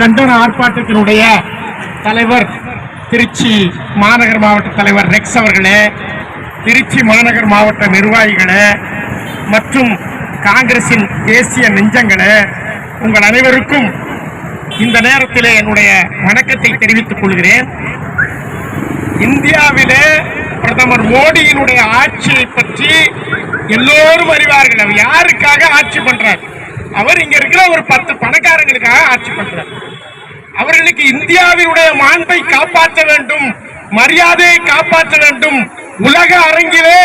கண்டன ஆர்ப்பாட்டத்தினுடைய தலைவர் திருச்சி மாநகர் மாவட்ட தலைவர் ரெக்ஸ் அவர்களே, திருச்சி மாநகர் மாவட்ட நிர்வாகிகளே மற்றும் காங்கிரசின் தேசிய நெஞ்சங்களே, உங்கள் அனைவருக்கும் இந்த நேரத்திலே என்னுடைய வணக்கத்தை தெரிவித்துக் கொள்கிறேன். இந்தியாவிலே பிரதமர் மோடியினுடைய ஆட்சியை பற்றி எல்லோரும் அறிவார்கள். அவர் யாருக்காக ஆட்சி பண்றார்? அவர் இங்க இருக்கிற ஒரு 10 பணக்காரங்களுக்காக ஆட்சி பண்றார். அவர்களுக்கு இந்தியாவினுடைய மாண்பை காப்பாற்ற வேண்டும், மரியாதையை காப்பாற்ற வேண்டும், உலக அரங்கிலே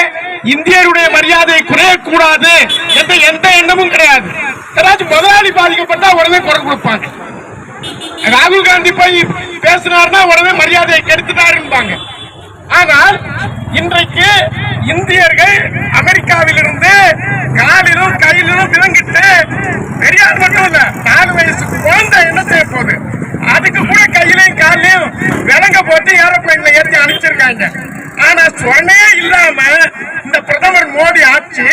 இந்தியருடைய மரியாதை குறையக்கூடாது என்ற எந்த எண்ணமும் கிடையாது. ஏதாச்சும் முதலாளி பாதிக்கப்பட்டா உடனே குரல் கொடுப்பாங்க. ராகுல் காந்தி போய் பேசினார்னா உடனே மரியாதையை கெடுத்துட்டாருப்பாங்க. ஆனால் இன்றைக்கு இந்தியர்கள் அமெரிக்காவிலிருந்து காலிலும் கையிலும் விலங்கிட்டு பெரியார் மட்டும் இல்ல 4 வயசு குழந்தை என்ன செய்ய போகுது, அதுக்கு கூட கையிலையும் காலையும் விலங்க போட்டு ஏரோப்ளைன்ல ஏற்றி அனுப்பிச்சிருக்காங்க. ஆனா சொன்னே இல்லாம இந்த பிரதமர் மோடி ஆட்சி,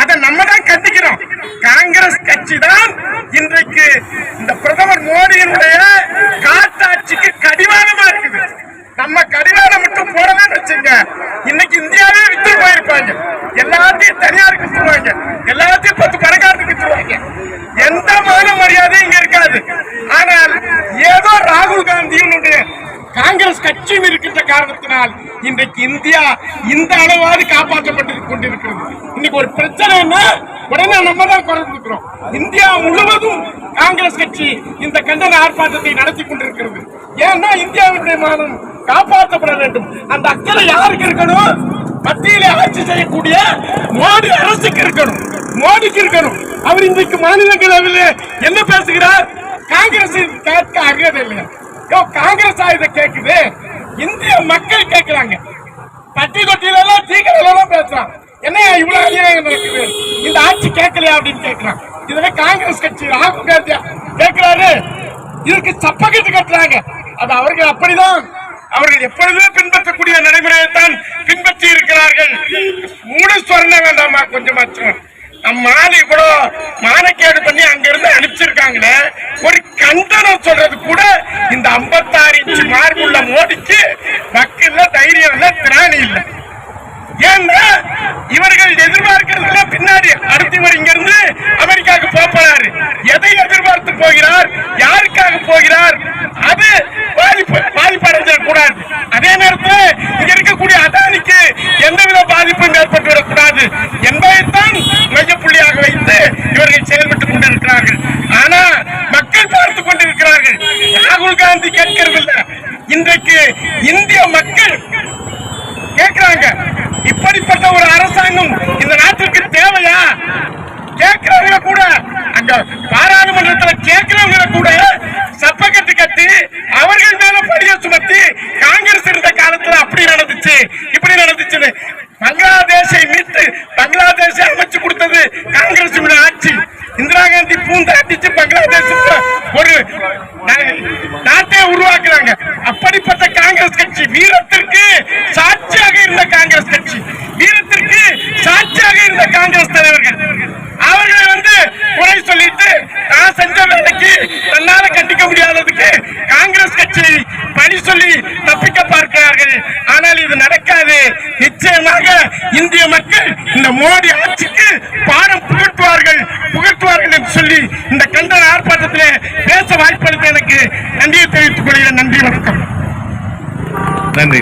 அதை நம்ம தான் கண்டிக்கிறோம். காங்கிரஸ் கட்சி தான் இன்றைக்கு இந்த பிரதமர் மோடியினுடைய காட்டாட்சிக்கு கடிவாளமா இருக்குது. நம்ம கடிவாளம் மட்டும் போடலாம் வச்சுங்க, இன்னைக்கு இந்தியாவே வித்து போயிருப்பாங்க. எல்லாத்தையும் தனியாருக்கு வித்துருவாங்க, எல்லாத்தையும் 10 பணக்காரத்துக்கு வித்துருவாங்க. எந்த மான மரியாதையும் இங்க இருக்காது. ஆனால் ஏதோ ராகுல் காந்தியினுடைய காங்கிரஸ் கட்சியும் இருக்கின்ற காரணத்தினால் இன்றைக்கு இந்தியா இந்த அளவாவது காப்பாற்றப்பட்டு கொண்டிருக்கிறது. இன்னைக்கு ஒரு பிரச்சனைன்னா உடனே நம்ம தான் குரல் கொடுக்கிறோம். இந்தியா முழுவதும் காங்கிரஸ் கட்சி இந்த கண்டன ஆர்ப்பாட்டத்தை நடத்தி கொண்டிருக்கிறது. ஏன்னா இந்தியாவுடைய மானம் காப்பாற்றப்பட வேண்டும். அந்த அக்கறை யாருக்கு இருக்கணும்? மத்தியிலே ஆட்சி செய்யக்கூடிய மோடி அரசுக்கு இருக்கணும், மோடிக்கு இருக்கணும். அவர் இன்றைக்கு மாநிலங்களவையில் என்ன பேசுகிறார்? காங்கிரஸ் கேட்க அருகதை இல்லையா? காங்கிரஸ் இதை கேட்குது, இந்திய மக்கள் கேட்கிறாங்க. பட்டி தொட்டிலாம் தீக்கிரம் பேசுறான். என்ன இவ்வளவு அநியாயம் நடக்குது, இந்த ஆட்சி கேட்கலையா அப்படின்னு கேட்கிறான். இதுல காங்கிரஸ் கட்சி ராகுல் காந்தி கேட்கிறாரு, இதுக்கு சப்பக்கட்டு கட்டுறாங்க. அது அவர்கள் அப்படிதான், அவர்கள் எப்பொழுதுமே பின்பற்றக்கூடிய நடைமுறையைத்தான் பின்பற்றி இருக்கிறார்கள். மூடு சொன்ன வேண்டாமா கொஞ்சமாச்சும்? நம்ம மாலை கூட மானக்கேடு பண்ணி அங்க இருந்து அனுப்பிச்சிருக்காங்களே, ஒரு கண்டனம் சொல்றது கூட இந்த 56 இன்ச்சு மார்புள்ள மோடிக்கு வக்கில்ல, தைரியம் இல்ல, திராணி இல்ல. ஏன்னா இவர்கள் எதிர்பார்க்கிறதுல பின்னாடி அடுத்து இவர் இங்க இருந்து அமெரிக்காவுக்கு போறாரு. எதை எதிர்பார்த்து போகிறார், யாருக்காக போகிறார், அது பாதிப்படைஞ்சிடக் கூடாது. அதே நேரத்தில் இங்க இருக்கக்கூடிய அதானிக்கு எந்தவித பாதிப்பும் ஏற்பட்டுவிடக் கூடாது என்பதைத்தான் மையப்புள்ளியாக வைத்து இவர்கள் செயல்பட்டுக் கொண்டிருக்கிறார்கள். ஆனா மக்கள் பார்த்துக் கொண்டிருக்கிறார்கள். ராகுல் காந்தி கேட்கறதில்லை, இன்றைக்கு இந்திய மக்கள் கேட்கிறாங்க. இப்படிப்பட்ட ஒரு அரசாங்கம் இந்த நாட்டிற்கு தேவையா? கேட்கிறவங்க கூட, அங்க பாராளுமன்றத்தில் கேட்கிறவங்க கூட சப்பக்கட்டு கட்டி அவர்கள் மேல படிய சுமத்தி, காங்கிரஸ் இருந்த காலத்துல அப்படி நடந்துச்சு இப்படி நடந்துச்சுன்னு பங்களாதேஷை மீட்டு பங்களாதேஷை அமைச்சு கொடுத்தது காங்கிரஸ் ஆட்சி. இந்திரா காந்தி பூந்தாட்டிச்சு பங்களாதேஷ் ஒரு நாட்டை உருவாக்குறாங்க. அப்படிப்பட்ட காங்கிரஸ் கட்சி, வீரத்திற்கு சாட்சியாக இருந்த காங்கிரஸ் கட்சி, வீரத்திற்கு சாட்சியாக இருந்த காங்கிரஸ் தலைவர்கள், அவர்களை குறை சொல்லிட்டு நான் செஞ்ச வேலைக்கு தன்னால கண்டிக்க முடியாததுக்கு காங்கிரஸ் கட்சியை பணி சொல்லி தப்பிக்க பார்க்கிறார்கள். ஆனால் இது நடக்காது. நிச்சயமாக இந்திய மக்கள் இந்த மோடி ஆட்சிக்கு பாடம் புகட்டுவார்கள் என்று சொல்லி இந்த கண்டன ஆர்ப்பாட்டத்திலே பேச வாய்ப்பளித்த எனக்கு நன்றியை தெரிவித்துக் கொள்கிறேன். நன்றி, வணக்கம். நன்றி.